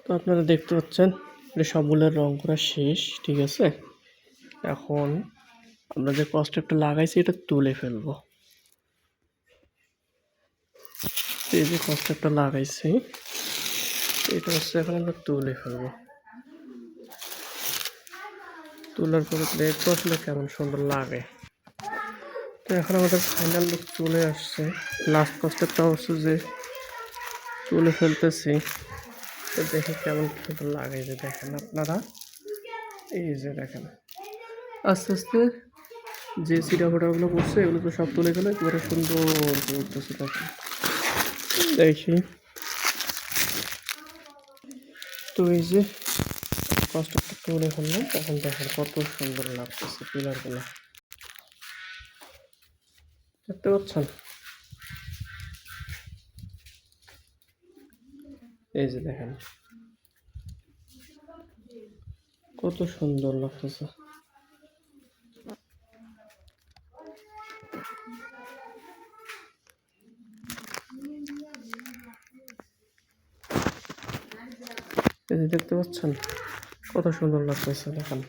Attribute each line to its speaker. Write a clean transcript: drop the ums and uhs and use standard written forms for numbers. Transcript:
Speaker 1: তো আপনারা দেখতে পাচ্ছেন এটা সবগুলোর রং করা শেষ, ঠিক আছে। এখন আমরা যে কস্টেপটা লাগাইছি এটা তুলে ফেলবো। এই যে কস্টেপটা লাগাইছি এটা হচ্ছে এখন আমরা তুলে ফেলবো। তোলার পরে দেখবো আসলে কেমন সুন্দর লাগে। তো এখন আমাদের ফাইনাল লুক চলে আসছে। লাস্ট কস্টেপটা হচ্ছে যে তুলে ফেলতেছি, তো দেখে কেমন সুন্দর লাগে। যে দেখেন আপনারা, এই যে দেখেন আস্তে আস্তে যে চিটা ফোটাগুলো পড়ছে এগুলো তো সব তুলে গেলে একেবারে সুন্দর উঠতেছে। তখন দেখি, তো এই যে কস্টেপটা তুলে ফেললাম, তখন দেখেন কত সুন্দর লাগতেছে পিলারগুলো, দেখতে পাচ্ছেন। এই যে দেখেন কত সুন্দর লাগতেছে। এই যে দেখতে পাচ্ছেন কত সুন্দর লাগতেছে, দেখেন।